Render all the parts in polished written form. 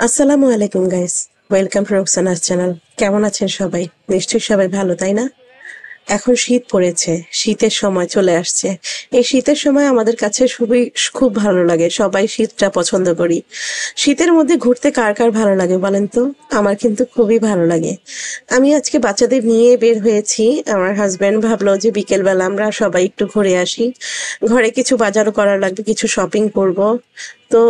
আসসালামু আলাইকুম guys, welcome to Roksana's channel. কেমন আছেন সবাই? নিশ্চয়ই সবাই ভালো, তাই না? এখন শীত পড়েছে, শীতের সময় চলে আসছে। এই শীতের সময় আমাদের কাছে খুব ভালো লাগে, সবাই শীতটা পছন্দ করি। শীতের মধ্যে ঘুরতে কার কার ভালো লাগে বলেন তো? আমার কিন্তু খুবই ভালো লাগে। আমি আজকে বাচ্চাদের নিয়ে বের হয়েছি। আমার হাজবেন্ড ভাবলো যে বিকেলবেলা আমরা সবাই একটু ঘুরে আসি। ঘরে কিছু বাজারও করার লাগবে, কিছু শপিং করব। তো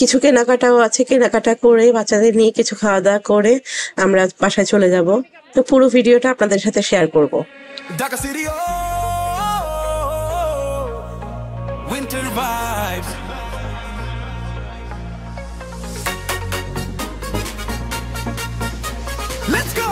কিছু কেনাকাটাও আছে, কেনাকাটা করে বাচ্চাদের নিয়ে কিছু খাওয়া দাওয়া করে আমরা বাসায় চলে যাব। তো পুরো ভিডিওটা আপনাদের সাথে শেয়ার করব। Dhaka City, oh, winter vibes. Let's go!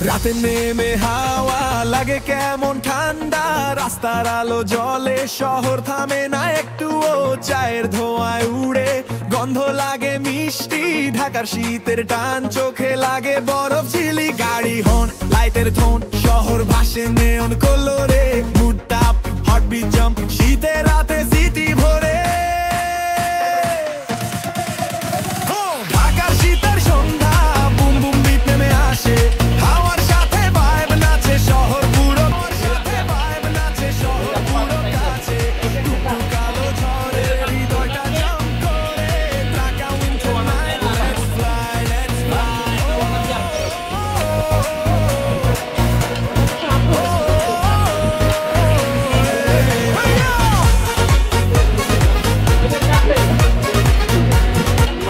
রাতে নেমে হাওয়া লাগে কেমন ঠান্ডা, রাস্তার আলো জলে শহর থামে না একটুও, চায়ের ধোঁয়ায় উড়ে গন্ধ লাগে মিষ্টি, ঢাকার শীতের টান চোখে লাগে বরফ ঝিলি, গাড়ি হর্ন লাইটের ধোন শহর ভাসে নেয়ন কলোরে, মুড টাপ হার্টবিট জাম্প শীতের রাতে সিটি ভরে, ঢাকার শীতের সন্ধ্যা বুম বুম বিট নেমে আসে, হাওয়ার সাথে ভাইব নাচে শহর পুরো, সাথে ভাইব নাচে শহর পুরো কাছে, টুকটুক কালো ঝড়ে হৃদয়টা জাম্প করে, Dhaka winter night, let's fly let's fly.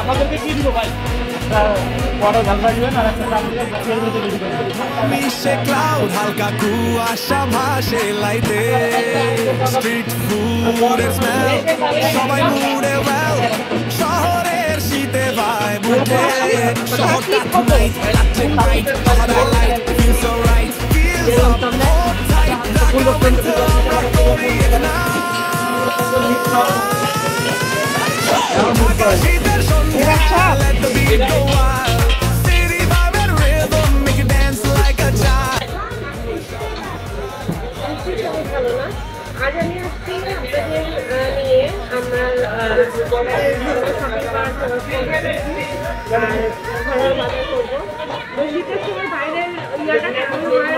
আপনাদেরকে কি দিব ভাই? বড় ঝালটা দিবেন আর একটা দাম দিবেন, এর মধ্যে দিয়ে দিবেন। মিশে ক্লাউড হালকা কুয়াশা ভাসে লাইটে, স্ট্রিট ফুডের স্মেল সবাই মুডে ওয়েল, শহরের শীতে ভাইব উঠে, শহরটা টুনাইট লাইট ব্রাইট পাহাড়া light feels so right feels up hold tight Dhaka winter আমরা করি ইগনাইট, ঢাকা শীতের সন্ধ্যা let the beat go wild, city vibe and rhythm make you dance like a child. আজ আমি আসছি আপনাদের নিয়ে আমরা ঘরের বাজার করবো। শীতের সময় বাইরের ইয়াটা কেমন হয়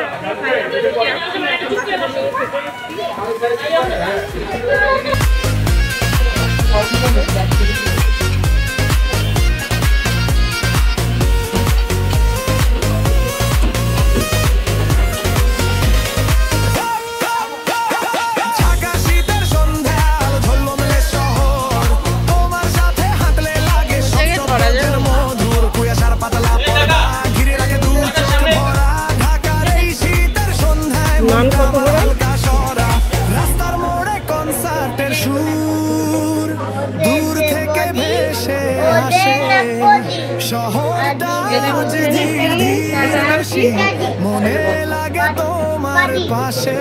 ঢাকা শীতের সন্ধ্যা আলো ঝলমলে শহর, তোমার সাথে হাঁটলে লাগে শব্দের মধুর, কুয়াশার পাতলা পর্দা ঘিরে রাখে দু চোখ ভরা, ঢাকার এই শীতের সন্ধ্যায় মনটা হালকা সরা, রাস্তার মোড়ে কনসার্টের সুর দূর থেকে ভেসে আসে, শহরটা আজ ধীরে ধীরে আসি, মনে লাগে তোমার পাশে,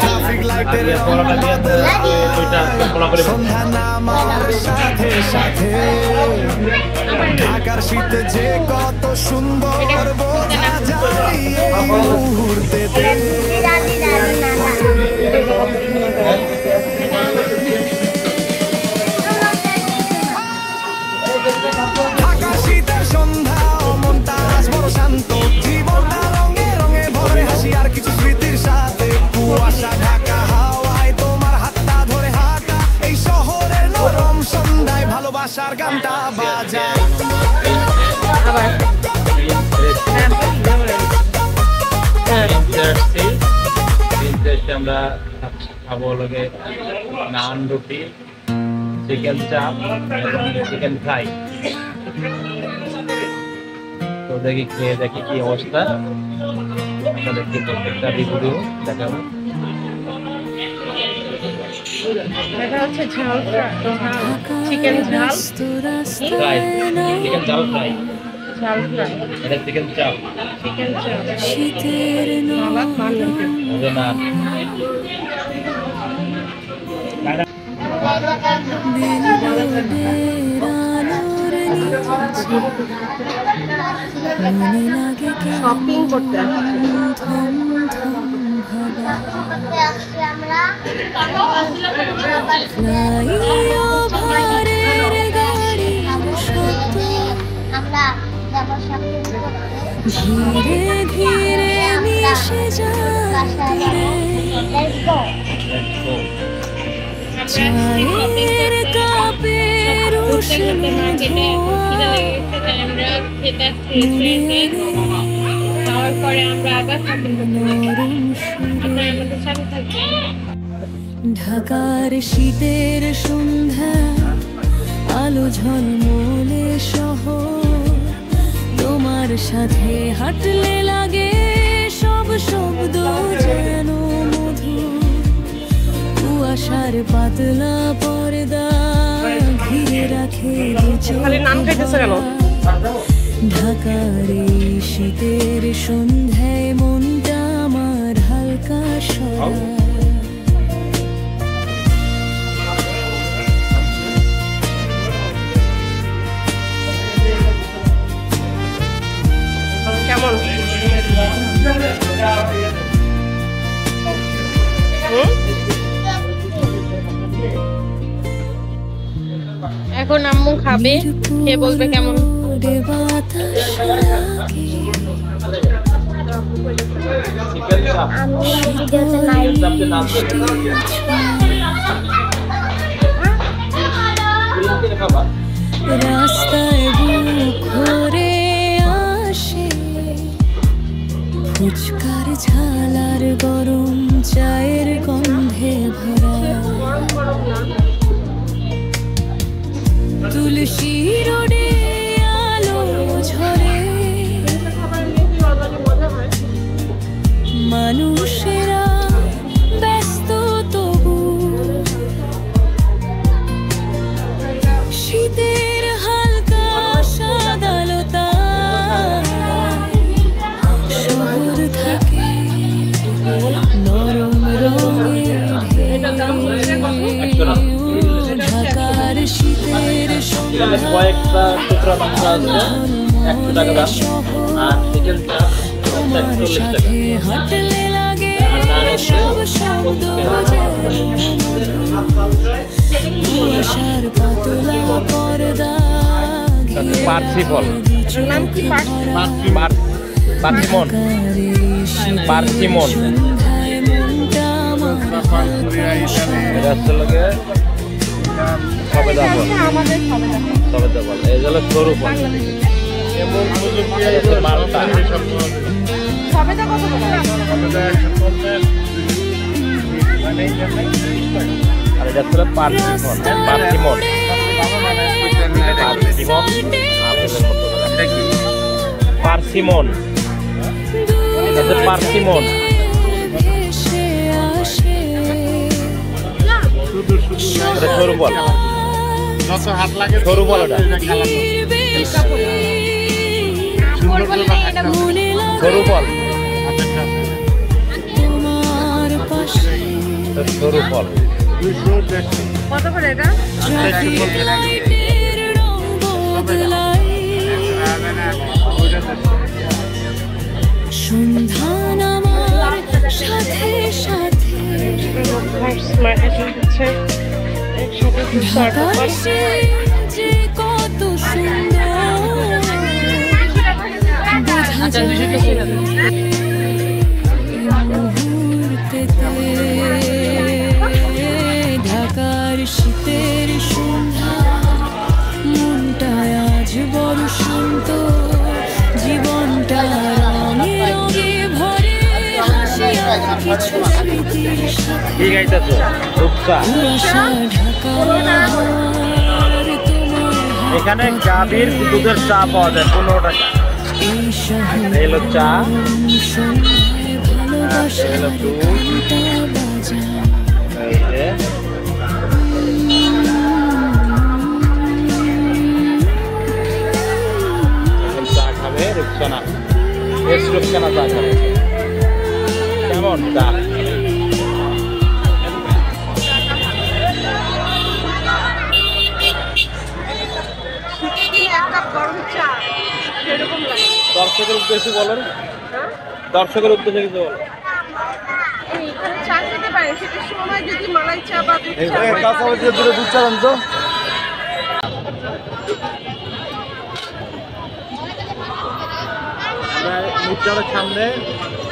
ট্রাফিক লাইটের রং বদলায়, সন্ধ্যা নামার সাথে সাথে, ঢাকার শীত যে কত সুন্দর বোঝা যায় এই মুহূর্তেতে। ঢাকা শীতের সন্ধ্যা মনটা আজ বড় শান্ত, জীবনটা রঙে রঙে ভরে হাসি আর কিছু স্মৃতির সাথে, কুয়াশা ঢাকা হাওয়ায় তোমার হাতটা ধরে হাঁটা, এই শহরের নরম সন্ধ্যায় ভালোবাসার গানটা বাজায়। আমরা খাবো লগে নান রুটি, চিকেন চাপ এবং চিকেন ফ্রাই। তো দেখি খেয়ে দেখি কি অবস্থা, আপনাদেরকে প্রত্যেকটা রিভিউ দেখাবো। এটা হচ্ছে ঝাল চিকেন ঝাল ফ্রাই, চিকেন চাপ ফ্রাই, ঝাল ফ্রাই, এটা চিকেন চাপ, চিকেন চাপ সালাদ মানতে না শপিং করতে আমরা ধীরে ধীরে মিশে যায় চায়ের কাপের উষ্ণ ধোঁয়া খাওয়ার পরে আমরা আবার নরম সুরে আমাদের সাথে থাকবে। ঢাকার শীতের সন্ধ্যা আলো ঝলমলে শহর তোমার সাথে হাঁটলে লাগে সব শব্দ যেন মধুর কুয়াশার পাতলা পর্দা ঘিরে রাখে ঢাকার এই শীতের সন্ধ্যায় মনটা আমার হালকা সরা কেমন এখন আম্মু খাবে, কে বলবে কেমন। রাস্তায় বুক ভরে আসে ফুচকার ঝালার গরম চায়ের গন্ধে ভরা তুলসী রোডে আলো ঝরে মানুষেরা ব্যস্ত তবু শীতের হালকা সাদালতা শহর থাকে নরম রঙের ঢাকার শীতের কয়েকটা টুকরা মাংস আছে 100 টাকা দাম আর চিকেন চাপ 40 টাকা হাঁটলে লাগে সব শব্দ কুয়াশার পাতলা পর্দা পার্সি ফল নাম কি? পার্সিমন পার্সিমন এটা হচ্ছে লাগে সবেদা ফল আমাদের সবেদা ফল এই হলো সরু ফল মালটা সবেদা কত করে? আর এটা হচ্ছে পার্সি ফল পার্সিমন পার্সিমন এটা হচ্ছে পার্সিমন এটা সরু ফল সরু ফল ওটা সরু ফল সরু ফল কত করে এটা? সন্ধান আমার সাথে সাথে ঢাকার সে যে কত সুন্দর বোঝা যায় মুহূর্তেতে ঢাকার শীতের সন্ধ্যা মনটা আজ বড় শান্ত জীবনটা রঙে রঙে ভরে হাসি আর কিছু স্মৃতির সাথে কি গাইতেছো রূপসা কুয়াশা ঢাকা তোমার এখানে গাভীর দুধের চা পাওয়া যায় 15 টাকা এই শহর এই হলো চা সন্ধ্যায় ভালোবাসা এই হলো দুধ ঘন্টা বাজা এই যে এখন চা খাবে রূপসানা বেশ রূপসানা চা খাবে কেমন চা দর্শকের উদ্দেশ্যে বলেন দর্শকের উদ্দেশ্যে কিছু বলেন এখানে চা খেতে পারে, সেটা সময় যদি মালাই চা বা দুধ চা আমরা মুদ্রার সামনে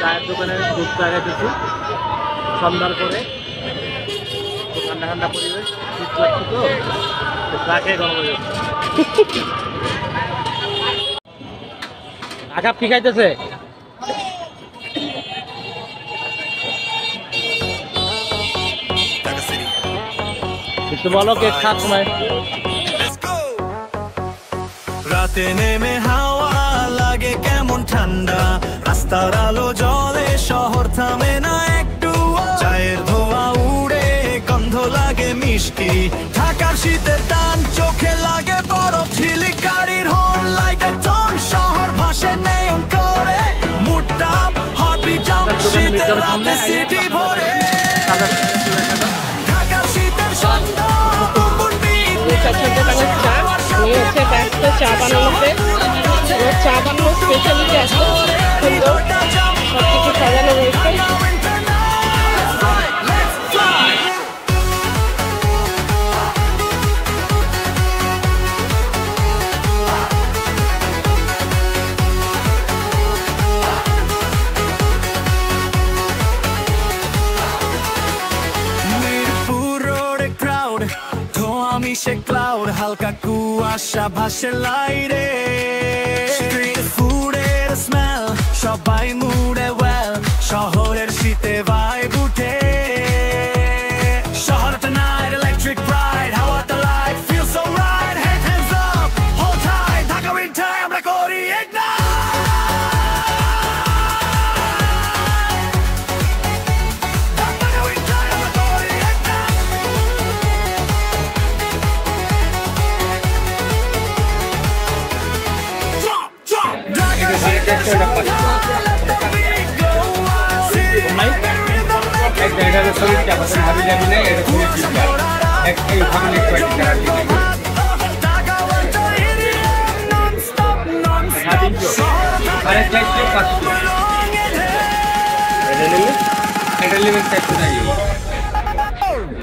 চায়ের দোকানে দুধ চা খাইতেছি সন্ধ্যার করে। ঠান্ডা ঠান্ডা পরিবেশ, শীত লাগছে তো চা খেয়ে গরম হয়ে যাচ্ছে। আঘাত কি খাইতেছে? একটু বলো কেক খাওয়ার সময়। রাতে নেমে হাওয়া লাগে কেমন ঠান্ডা, রাস্তার আলো জলে শহর থামে না একটু, চায়ের ধোয়া উড়ে গন্ধ লাগে মিষ্টি, ঢাকার শীতের টান চোখে লাগে বরফ, ঝিলিক গাড়ির হর্ন লাইটের টন, শহর ভাসে নেয়ন করে, মুডটা হার্টবিট জাম্প, শীতের রাতে সিটি ভরে, ঢাকার শীতের সন্ধ্যা ব্যস্ত চা বানানোতে। চা বানানো স্পেশালিটি এত সুন্দর, সবকিছু সাজানো রয়েছে। মিশে ক্লাউড, হালকা কুয়াশা ভাসে লাইরে, স্ট্রিট ফুডের স্মেল, সবাই মুডে ওয়েল, শহরের শীতে ভাইব উঠে, শহরটা নাইট ইলেকট্রিক ব্রাইট, হাওয়াতে light feel so right, hands up hold tight, Dhaka winter আমরা করি ইগনাইট, ঢাকা উইন্টার আমরা করি ইগনাইট।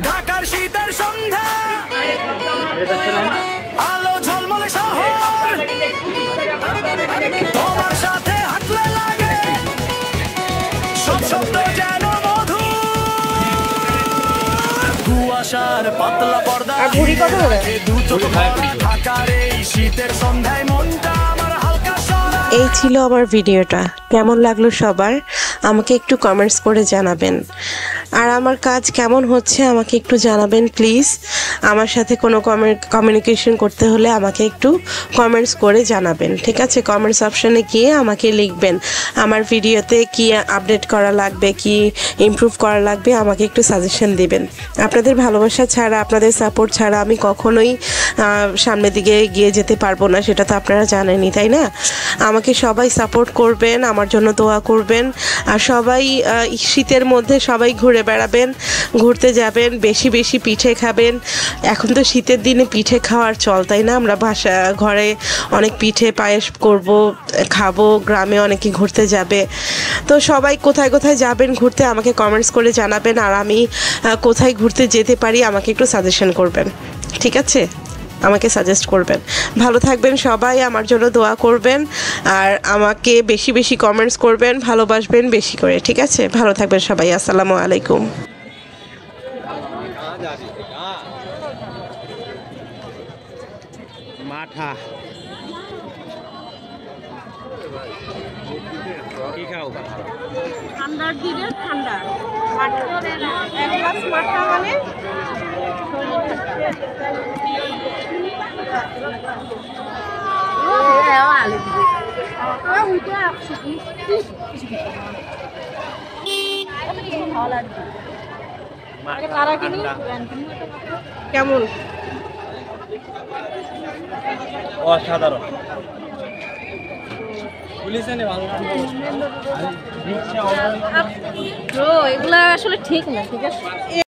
ঢাকার শীতের সন্ধ্যা, আলো ঝলমলে শহর, তোমার সাথে হাঁটলে লাগে সব শব্দ যেন মধু, কুয়াশার পাতলা পর্দা দু চোখ ঢাকার এই শীতের সন্ধ্যায় মনটা আমার হালকা সারা। এই ছিল আমার ভিডিওটা। কেমন লাগলো সবার আমাকে একটু কমেন্টস করে জানাবেন। আর আমার কাজ কেমন হচ্ছে আমাকে একটু জানাবেন প্লিজ। আমার সাথে কোনো কমিউনিকেশন করতে হলে আমাকে একটু কমেন্টস করে জানাবেন, ঠিক আছে? কমেন্টস অপশানে গিয়ে আমাকে লিখবেন আমার ভিডিওতে কি আপডেট করা লাগবে, কি ইমপ্রুভ করা লাগবে, আমাকে একটু সাজেশন দিবেন। আপনাদের ভালোবাসা ছাড়া, আপনাদের সাপোর্ট ছাড়া আমি কখনোই সামনের দিকে এগিয়ে যেতে পারবো না, সেটা তো আপনারা জানেনই, তাই না? আমাকে সবাই সাপোর্ট করবেন, আমার জন্য দোয়া করবেন। আর সবাই শীতের মধ্যে সবাই ঘুরে বেড়াবেন, ঘুরতে যাবেন, বেশি বেশি পিঠে খাবেন। এখন তো শীতের দিনে পিঠে খাওয়ার চল, তাই না? আমরা ঘরে অনেক পিঠে পায়েস করব, খাবো, গ্রামে অনেকে ঘুরতে যাবে। তো সবাই কোথায় কোথায় যাবেন ঘুরতে আমাকে কমেন্টস করে জানাবেন। আর আমি কোথায় ঘুরতে যেতে পারি আমাকে একটু সাজেশন করবেন, ঠিক আছে? আমাকে সাজেস্ট করবেন। ভালো থাকবেন সবাই, আমার জন্য দোয়া করবেন, আর আমাকে বেশি বেশি কমেন্টস করবেন, ভালোবাসবেন বেশি করে, ঠিক আছে? ভালো থাকবেন সবাই। আসসালামু আলাইকুম। মাঠা কি খাও? ঠান্ডার দিনে ঠান্ডা এক গ্লাস মাঠা মানে কেমন? অসাধারণ। এগুলা আসলে ঠিক না, ঠিক আছে?